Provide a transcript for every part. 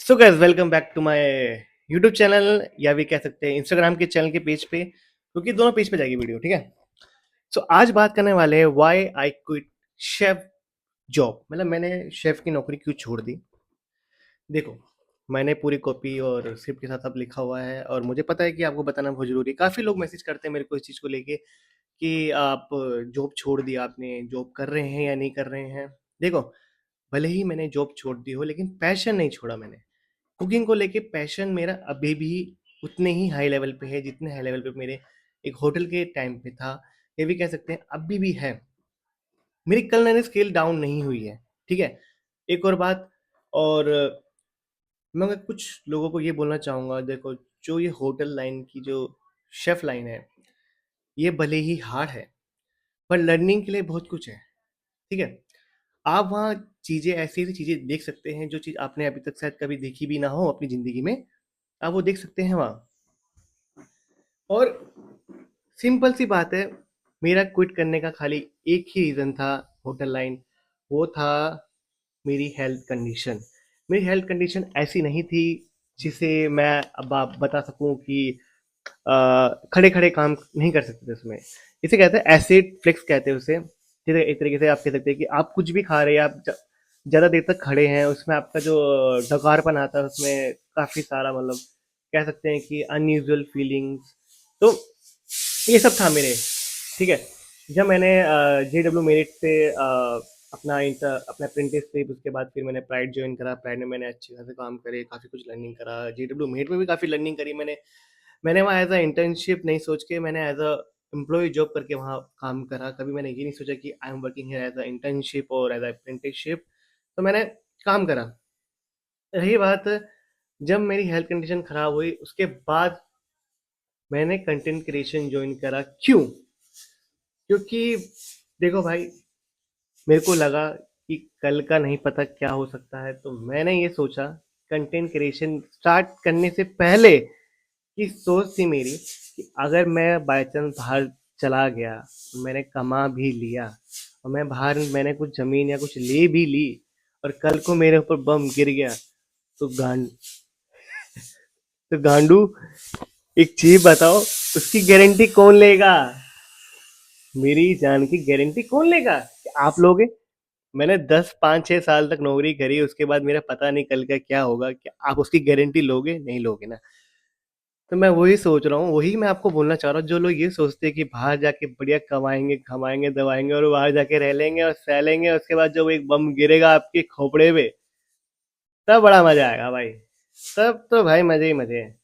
So guys welcome back to my YouTube channel या भी कह सकते हैं इंस्टाग्राम के चैनल के पेज पे क्योंकि दोनों पेज पे जाएगी वीडियो। ठीक है। सो आज बात करने वाले हैं why I quit chef job. मतलब मैंने शेफ की नौकरी क्यों छोड़ दी। देखो, मैंने पूरी कॉपी और स्क्रिप्ट के साथ सब लिखा हुआ है और मुझे पता है कि आपको बताना बहुत ज़रूरी है। काफ़ी लोग मैसेज करते हैं मेरे को इस चीज़ को लेके कि आप जॉब छोड़ दी, आपने जॉब कर रहे हैं या नहीं कर रहे हैं। देखो, भले ही मैंने जॉब छोड़ दी हो लेकिन पैशन नहीं छोड़ा मैंने। कुकिंग को लेके पैशन मेरा अभी भी उतने ही हाई लेवल पे है जितने हाई लेवल पे मेरे एक होटल के टाइम पे था। ये भी कह सकते हैं अभी भी है। मेरी कल स्केल डाउन नहीं हुई है। ठीक है। एक और बात, और मैं कुछ लोगों को ये बोलना चाहूँगा। देखो, जो ये होटल लाइन की जो शेफ लाइन है, ये भले ही हार्ड है पर लर्निंग के लिए बहुत कुछ है। ठीक है। आप वहाँ चीज़ें, ऐसी ऐसी चीज़ें देख सकते हैं जो चीज़ आपने अभी तक शायद कभी देखी भी ना हो अपनी ज़िंदगी में। आप वो देख सकते हैं वहाँ। और सिंपल सी बात है, मेरा क्विट करने का खाली एक ही रीज़न था होटल लाइन। वो था मेरी हेल्थ कंडीशन। मेरी हेल्थ कंडीशन ऐसी नहीं थी जिसे मैं अब आप बता सकूं कि खड़े खड़े काम नहीं कर सकते थे उसमें। इसे कहते हैं एसिड फ्लिक्स कहते हैं उसे। जैसे एक तरीके से आप कह सकते हैं कि आप कुछ भी खा रहे हैं, आप ज़्यादा देर तक खड़े हैं, उसमें आपका जो डकारपन आता है उसमें काफ़ी सारा, मतलब कह सकते हैं कि अनयूजुअल फीलिंग्स। तो ये सब था मेरे। ठीक है। जब मैंने JW मेरिट से अपना अप्रेंटिसशिप, उसके बाद फिर मैंने प्राइड ज्वाइन करा। प्राइड में मैंने अच्छे खासे काम करे, काफ़ी कुछ लर्निंग करा। JW मेरिट में भी काफ़ी लर्निंग करी मैंने। मैंने वहाँ एज अ इंटर्नशिप नहीं सोच के मैंने एज अ एम्प्लॉय जॉब करके वहाँ काम करा। कभी मैंने ये नहीं सोचा कि I am working here as a internship और एज अ अप्रेंटिसशिप। तो मैंने काम करा। रही बात, जब मेरी हेल्थ कंडीशन खराब हुई उसके बाद मैंने कंटेंट क्रिएशन ज्वाइन करा। क्यों? क्योंकि देखो भाई, मेरे को लगा कि कल का नहीं पता क्या हो सकता है, तो मैंने ये सोचा कंटेंट क्रिएशन स्टार्ट करने से पहले की सोच थी मेरी कि अगर मैं बाय चांस बाहर चला गया, मैंने कमा भी लिया और मैं बाहर मैंने कुछ ज़मीन या कुछ ले भी ली और कल को मेरे ऊपर बम गिर गया, तो गांडू, एक चीज बताओ, उसकी गारंटी कौन लेगा? मेरी जान की गारंटी कौन लेगा? आप लोगे? मैंने 10 5 6 साल तक नौकरी करी, उसके बाद मेरा पता नहीं कल का क्या होगा। क्या आप उसकी गारंटी लोगे? नहीं लोगे ना। तो मैं वही सोच रहा हूँ, वही मैं आपको बोलना चाह रहा हूँ। जो लोग ये सोचते हैं कि बाहर जाके बढ़िया कमाएंगे, कमाएंगे, दवाएंगे और बाहर जाके रह लेंगे और सह लेंगे, उसके बाद जब एक बम गिरेगा आपके खोपड़े पे, तब बड़ा मजा आएगा भाई। तब तो भाई मजे ही मजे हैं।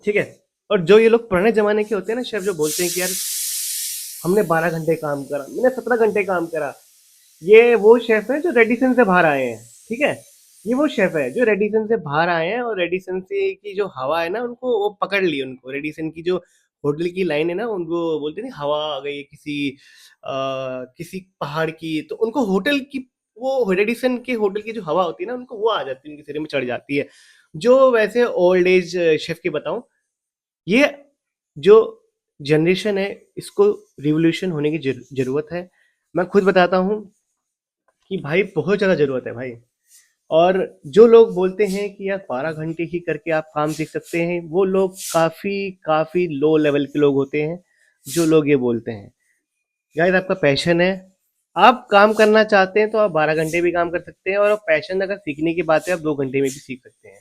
ठीक है। और जो ये लोग पुराने जमाने के होते हैं ना शेफ, जो बोलते हैं कि यार हमने 12 घंटे काम करा, मैंने 17 घंटे काम करा, ये वो शेफ है जो रेडिसन से बाहर आए हैं। ठीक है। ये वो शेफ है जो रेडिसन से बाहर आए हैं और रेडिसन से की जो हवा है ना, उनको वो पकड़ ली। उनको रेडिसन की जो होटल की लाइन है ना, उनको बोलते नहीं, हवा आ गई है किसी पहाड़ की, तो उनको होटल की, वो रेडिसन के होटल की जो हवा होती है ना, उनको वो आ जाती है, उनके सिर में चढ़ जाती है। जो वैसे ओल्ड एज शेफ की बताऊं, ये जो जनरेशन है, इसको रिवॉल्यूशन होने की जरूरत है। मैं खुद बताता हूँ कि भाई बहुत ज़्यादा ज़रूरत है भाई। और जो लोग बोलते हैं कि यार 12 घंटे ही करके आप काम सीख सकते हैं, वो लोग काफ़ी काफ़ी लो लेवल के लोग होते हैं। जो लोग ये बोलते हैं, गाइस आपका पैशन है, आप काम करना चाहते हैं तो आप 12 घंटे भी काम कर सकते हैं, और पैशन अगर सीखने की बात है आप 2 घंटे में भी सीख सकते हैं।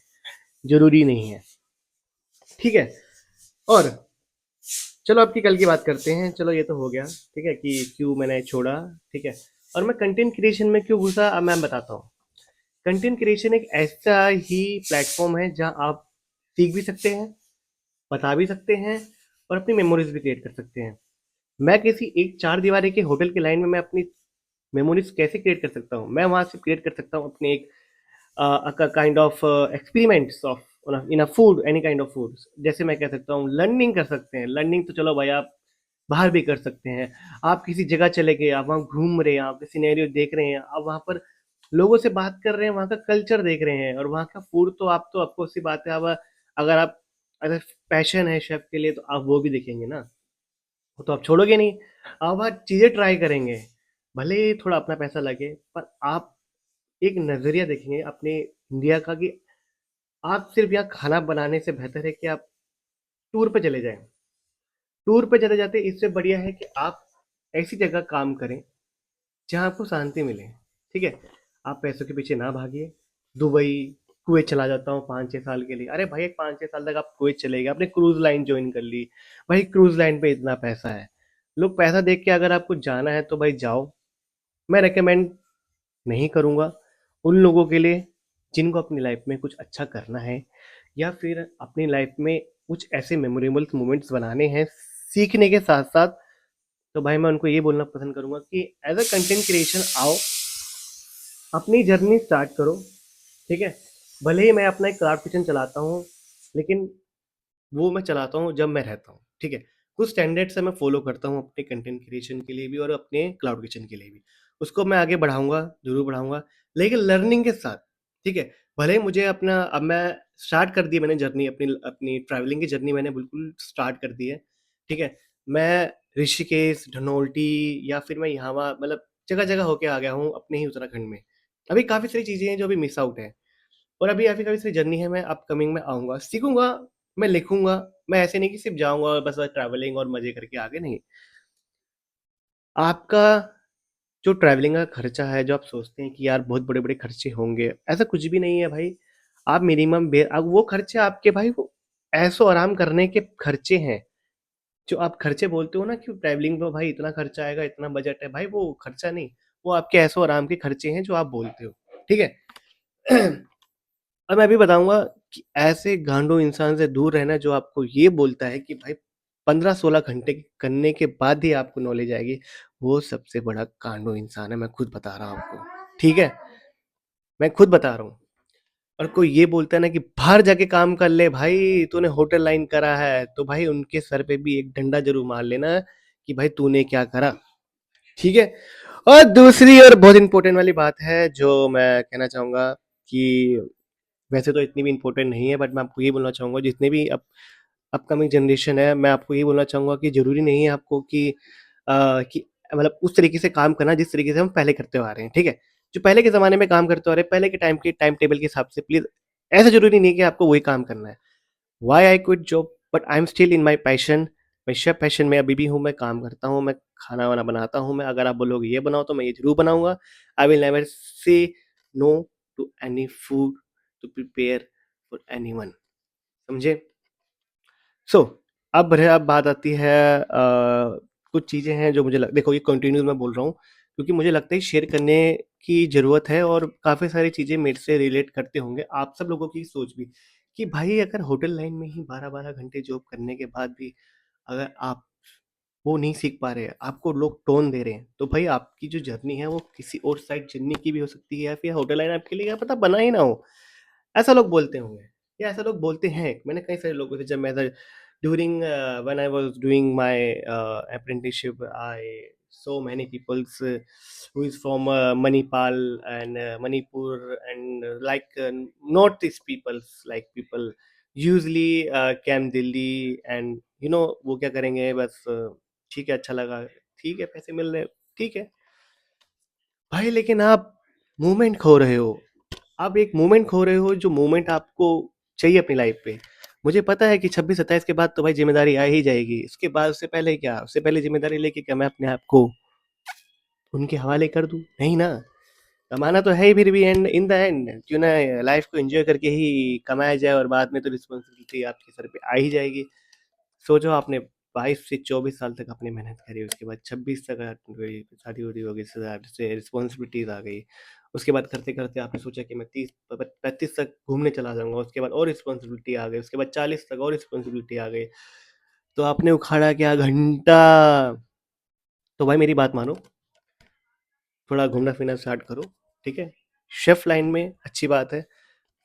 जरूरी नहीं है। ठीक है। और चलो आपकी कल की बात करते हैं। चलो ये तो हो गया। ठीक है कि क्यों मैंने छोड़ा। ठीक है। और मैं कंटेंट क्रिएशन में क्यों घुसा, अब मैं बताता हूँ। कंटेंट क्रिएशन एक ऐसा ही प्लेटफॉर्म है जहाँ आप सीख भी सकते हैं, बता भी सकते हैं और अपनी मेमोरीज भी क्रिएट कर सकते हैं। मैं किसी एक चार दीवारी के होटल की लाइन में मैं अपनी मेमोरीज कैसे क्रिएट कर सकता हूँ? मैं वहाँ से क्रिएट कर सकता हूँ अपने एक kind of experiments of in a food, any kind of food. जैसे मैं कह सकता हूँ लर्निंग कर सकते हैं। लर्निंग तो चलो भाई आप बाहर भी कर सकते हैं। आप किसी जगह चले गए, आप वहाँ घूम रहे हैं, आप सिनेरियो देख रहे हैं, आप वहाँ पर लोगों से बात कर रहे हैं, वहाँ का कल्चर देख रहे हैं और वहाँ का फूड, तो आप तो आपको सी बात है। अब अगर आप, अगर पैशन है शेफ के लिए तो आप वो भी देखेंगे ना, वो तो आप छोड़ोगे नहीं। आप वहाँ चीज़ें ट्राई करेंगे, भले ही थोड़ा अपना पैसा लगे, पर आप एक नज़रिया देखेंगे अपने इंडिया का कि आप सिर्फ़ यहाँ खाना बनाने से बेहतर है कि आप टूर पे चले जाएँ। टूर पे चले जाते इससे बढ़िया है कि आप ऐसी जगह काम करें जहाँ आपको शांति मिले, ठीक है? आप पैसों के पीछे ना भागिए। दुबई, कुवैत चला जाता हूँ 5-6 साल के लिए। अरे भाई 5-6 साल तक आप कुवैत चले गए, आपने क्रूज़ लाइन जॉइन कर ली। भाई क्रूज़ लाइन पे इतना पैसा है। लोग पैसा देख के अगर आपको जाना है तो भाई जाओ। मैं रिकमेंड नहीं करूँगा उन लोगों के लिए जिनको अपनी लाइफ में कुछ अच्छा करना है या फिर अपनी लाइफ में कुछ ऐसे मेमोरेबल मोमेंट्स बनाने हैं सीखने के साथ साथ। तो भाई मैं उनको ये बोलना पसंद करूंगा कि एज अ कंटेंट क्रिएशन आओ, अपनी जर्नी स्टार्ट करो, ठीक है? भले ही मैं अपना एक क्लाउड किचन चलाता हूँ, लेकिन वो मैं चलाता हूँ जब मैं रहता हूँ, ठीक है? कुछ स्टैंडर्ड्स है मैं फॉलो करता हूँ अपने कंटेंट क्रिएशन के लिए भी और अपने क्लाउड किचन के लिए भी। उसको मैं आगे बढ़ाऊँगा, ज़रूर बढ़ाऊँगा, लेकिन लर्निंग के साथ, ठीक है? भले ही मुझे अपना अब मैं स्टार्ट कर दी मैंने जर्नी अपनी अपनी ट्रैवलिंग की जर्नी मैंने बिल्कुल स्टार्ट कर दी है, ठीक है? मैं ऋषिकेश, धनौल्टी या फिर मैं यहाँ-वहाँ मतलब जगह-जगह होके आ गया हूँ अपने ही उत्तराखंड में। अभी काफ़ी सारी चीज़ें हैं जो अभी मिस आउट हैं। और अभी ऐसी काफ़ी सारी जर्नी है मैं अपकमिंग में आऊँगा, सीखूँगा, मैं लिखूँगा, मैं ऐसे नहीं कि सिर्फ़ जाऊँगा और बस ट्रैवलिंग और मज़े करके आ गए, नहीं। आपका जो ट्रैवलिंग का खर्चा है, जो आप सोचते हैं कि यार बहुत बड़े-बड़े खर्चे होंगे, ऐसा कुछ भी नहीं है भाई। आप मिनिमम अब वो खर्चे आपके भाई वो ऐशो-आराम करने के खर्चे हैं। जो आप खर्चे बोलते हो ना कि ट्रैवलिंग में भाई इतना खर्चा आएगा, इतना बजट है, भाई वो खर्चा नहीं, वो आपके ऐशो-आराम के खर्चे हैं जो आप बोलते हो, ठीक है? अब मैं भी बताऊँगा कि ऐसे गांडू इंसान से दूर रहना जो आपको ये बोलता है कि भाई 15-16 घंटे करने के बाद ही आपको नॉलेज आएगी, वो सबसे बड़ा गांडू इंसान है, मैं खुद बता रहा हूँ आपको, ठीक है? मैं खुद बता रहा हूँ। और कोई ये बोलता है ना कि बाहर जाके काम कर ले भाई, तूने होटल लाइन करा है, तो भाई उनके सर पे भी एक डंडा ज़रूर मार लेना कि भाई तूने क्या करा, ठीक है? और दूसरी और बहुत इम्पोर्टेंट वाली बात है जो मैं कहना चाहूँगा कि वैसे तो इतनी भी इम्पोर्टेंट नहीं है, बट मैं आपको ये बोलना चाहूँगा जितने भी अपकमिंग जनरेशन है, मैं आपको ये बोलना चाहूँगा कि ज़रूरी नहीं है आपको कि मतलब उस तरीके से काम करना जिस तरीके से हम पहले करते आ रहे हैं, ठीक है? जो पहले के ज़माने में काम करते आ रहे हैं, पहले के टाइम टेबल के हिसाब से प्लीज़ ऐसा ज़रूरी नहीं है कि आपको वही काम करना है। Why I quit job but I am still in my passion. मैं शेफ़ पैशन में अभी भी हूँ, मैं काम करता हूँ, मैं खाना-वाना बनाता हूँ, मैं अगर आप बोलोगे ये बनाओ तो मैं ये ज़रूर बनाऊँगा। I will never say no to any food to prepare for anyone, समझे? सो अब बात आती है कुछ चीज़ें हैं जो मुझे लग देखो ये कंटिन्यू मैं बोल रहा हूँ क्योंकि मुझे लगता है शेयर करने की ज़रूरत है और काफ़ी सारी चीज़ें मेरे से रिलेट करते होंगे आप सब लोगों की सोच भी कि भाई अगर होटल लाइन में ही 12-12 घंटे जॉब करने के बाद भी अगर आप वो नहीं सीख पा रहे हैं, आपको लोग टोन दे रहे हैं, तो भाई आपकी जो जर्नी है वो किसी और साइड जर्नी की भी हो सकती है या फिर होटल लाइन आपके लिए क्या पता बना ही ना हो। ऐसा लोग बोलते होंगे या ऐसा लोग बोलते हैं। मैंने कई सारे लोगों से जब मैं ऐसा during when I was doing my apprenticeship, I saw many peoples who is from Manipal and Manipur and northeast peoples like people usually came Delhi and वो क्या करेंगे बस ठीक है अच्छा लगा, ठीक है पैसे मिल रहे हैं, ठीक है। भाई लेकिन आप मोमेंट खो रहे हो। आप एक मोमेंट खो रहे हो जो मोमेंट आपको चाहिए अपनी लाइफ पे। मुझे पता है कि 26-27 के बाद तो भाई ज़िम्मेदारी आ ही जाएगी। उसके बाद उससे पहले क्या? उससे पहले ज़िम्मेदारी लेके क्या मैं अपने आप को उनके हवाले कर दूँ? नहीं ना। कमाना तो है ही फिर भी एंड इन द एंड क्यों ना लाइफ को एन्जॉय करके ही कमाया जाए और बाद में तो रिस्पॉन्सिबिलिटी आपके सर पे आ ही जाएगी। सोचो आपने 22 से 24 साल तक आपने मेहनत करी, उसके बाद 26 तक शादी-वादी हो गई, से रिस्पॉन्सिबिलिटीज़ आ गई। उसके बाद करते-करते आपने सोचा कि मैं 30 प 35 तक घूमने चला जाऊँगा, उसके बाद और रिस्पॉन्सिबिलिटी आ गई, उसके बाद 40 तक और रिस्पॉन्सिबिलिटी आ गई। तो आपने उखाड़ा क्या घंटा। तो भाई मेरी बात मानो, थोड़ा घूमना-फिरना स्टार्ट करो, ठीक है? शेफ़ लाइन में अच्छी बात है,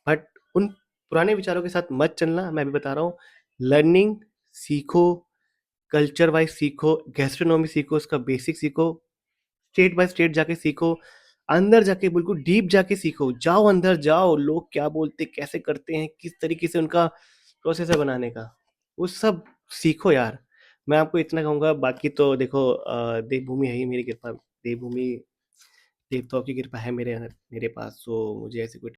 बट उन पुराने विचारों के साथ मत चलना, मैं अभी बता रहा हूँ। लर्निंग सीखो, कल्चर वाइज़ सीखो, गैस्ट्रोनॉमी सीखो, उसका बेसिक सीखो, स्टेट बाय स्टेट जाके सीखो, अंदर जाके बिल्कुल डीप जाके सीखो, जाओ अंदर जाओ, लोग क्या बोलते, कैसे करते हैं, किस तरीके से उनका प्रोसेस है बनाने का, वो सब सीखो यार। मैं आपको इतना कहूँगा बाकी तो देखो देवभूमि है ही मेरी कृपा देवभूमि देवताओं की कृपा है मेरे पास, सो मुझे ऐसी कोई